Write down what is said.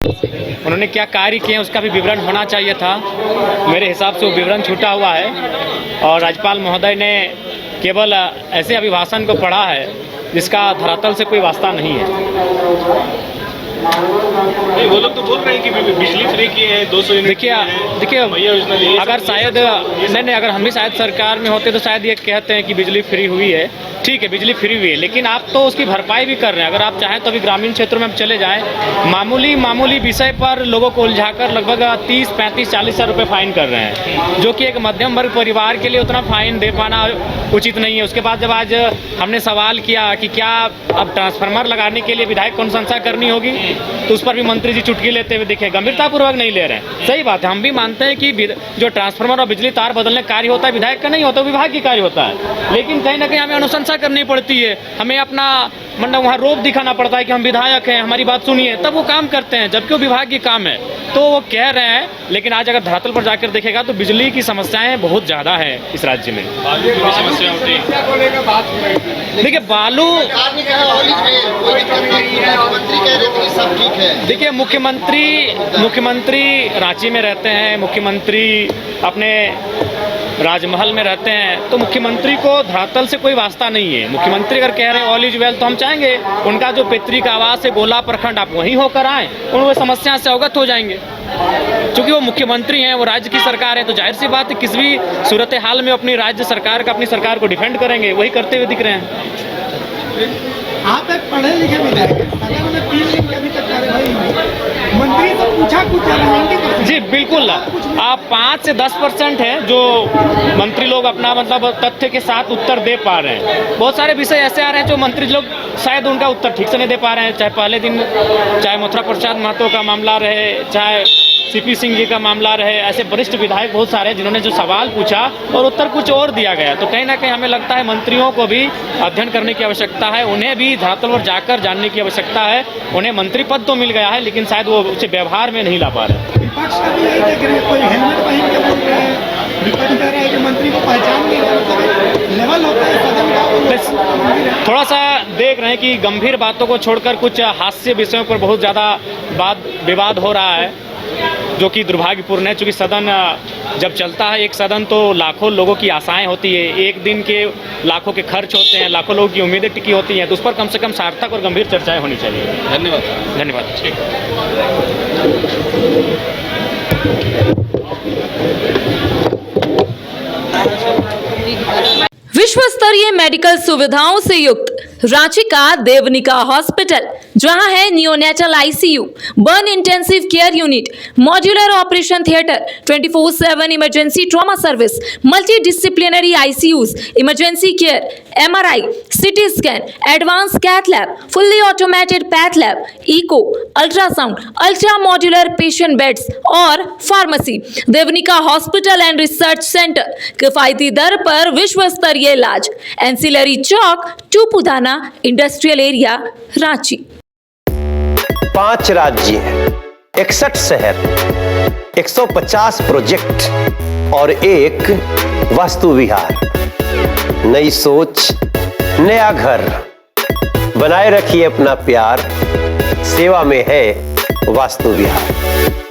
उन्होंने क्या कार्य किए उसका भी विवरण होना चाहिए था। मेरे हिसाब से वो विवरण छूटा हुआ है और राज्यपाल महोदय ने केवल ऐसे अभिभाषण को पढ़ा है जिसका धरातल से कोई वास्ता नहीं है। नहीं, वो लोग तो बोल रहे हैं कि बिजली फ्री की है, 200 यूनिट। देखिए अगर शायद नहीं अगर हम भी शायद सरकार में होते तो शायद ये कहते हैं कि बिजली फ्री हुई है। ठीक है, बिजली फ्री हुई है, लेकिन आप तो उसकी भरपाई भी कर रहे हैं। अगर आप चाहें तो अभी ग्रामीण क्षेत्रों में हम चले जाएं, मामूली विषय पर लोगों को उलझाकर लगभग 30, 35, 40 हज़ार रुपये फाइन कर रहे हैं, जो कि एक मध्यम वर्ग परिवार के लिए उतना फाइन दे पाना उचित नहीं है। उसके बाद जब आज हमने सवाल किया कि क्या अब ट्रांसफार्मर लगाने के लिए विधायक को अनुशंसा करनी होगी, तो उस पर भी मंत्री जी चुटकी लेते हुए दिखे, गंभीरतापूर्वक नहीं ले रहे हैं। सही बात है, हम भी मानते हैं कि जो ट्रांसफार्मर और बिजली तार बदलने कार्य होता है विधायक का नहीं होता, विभाग की कार्य होता है। लेकिन कहीं ना कहीं हमें अनुशंसा करनी पड़ती है, हमें अपना मतलब वहाँ रोब दिखाना पड़ता है कि हम विधायक हैं, हमारी बात सुनिए, तब वो काम करते हैं, जबकि वो विभाग की काम है। तो वो कह रहे हैं, लेकिन आज अगर धरातल पर जाकर देखेगा तो बिजली की समस्याएं बहुत ज़्यादा है इस राज्य में। समस्या होती है। देखिए बालू, देखिए मुख्यमंत्री रांची में रहते हैं, मुख्यमंत्री अपने राजमहल में रहते हैं, तो मुख्यमंत्री को धरातल से कोई वास्ता नहीं है। मुख्यमंत्री अगर कह रहे हैं ऑल इज वेल, तो हम चाहेंगे उनका जो पैतृक आवास है गोला प्रखंड, आप वहीं होकर आएँ, उन समस्या से अवगत हो जाएंगे। क्योंकि वो मुख्यमंत्री हैं, वो राज्य की सरकार है, तो जाहिर सी बात है किसी भी सूरत हाल में अपनी राज्य सरकार का अपनी सरकार को डिफेंड करेंगे, वही करते हुए दिख रहे हैं। आप एक पढ़े लिखे विधायक हैं, सदन में 3 दिन अभी तक कार्यवाही हुई, मंत्री से पूछा कुछ जी बिल्कुल, आप 5 से 10% है जो मंत्री लोग अपना मतलब तथ्य के साथ उत्तर दे पा रहे हैं। बहुत सारे विषय ऐसे आ रहे हैं जो मंत्री लोग शायद उनका उत्तर ठीक से नहीं दे पा रहे हैं, चाहे पहले दिन चाहे मथुरा प्रसाद महतो का मामला रहे, चाहे सीपी सिंह जी का मामला रहे, ऐसे वरिष्ठ विधायक बहुत सारे जिन्होंने जो सवाल पूछा और उत्तर कुछ और दिया गया। तो कहीं ना कहीं हमें लगता है मंत्रियों को भी अध्ययन करने की आवश्यकता है, उन्हें भी धरातल पर जाकर जानने की आवश्यकता है। उन्हें मंत्री पद तो मिल गया है, लेकिन शायद वो उसे व्यवहार में नहीं ला पा रहे। विपक्ष का भी यही देख रहे हैं, कोई हेलमेट पहन के बोल रहे हैं, विपक्ष कह रहा है कि मंत्री को पहचान नहीं है, मतलब लेवल होता है सदन का। थोड़ा सा देख रहे हैं कि गंभीर बातों को छोड़कर कुछ हास्य विषयों पर बहुत ज़्यादा विवाद हो रहा है, जो कि दुर्भाग्यपूर्ण है। चूँकि सदन जब चलता है, एक सदन तो लाखों लोगों की आशाएं होती है, एक दिन के लाखों के खर्च होते हैं, लाखों लोगों की उम्मीदें टिकी होती हैं, तो उस पर कम से कम सार्थक और गंभीर चर्चाएं होनी चाहिए। धन्यवाद। विश्व स्तरीय मेडिकल सुविधाओं से युक्त रांची का देवनिका हॉस्पिटल, जहां है neonatal ICU, burn intensive care unit, modular operation theatre, 24/7 emergency trauma service, multi disciplinary ICUs, emergency care, MRI, CT scan, advance cath lab, fully automated path lab, echo, ultrasound, ultra modular patient beds और pharmacy. Devnika hospital and research centre, किफायती दर पर विश्व स्तरीय इलाज, ancillary Chowk, Tupudana industrial area, Ranchi. 5 राज्य, 61 शहर, 150 project और एक वास्तु विहार। नई सोच, नया घर, बनाए रखिए अपना प्यार, सेवा में है वास्तु विहार।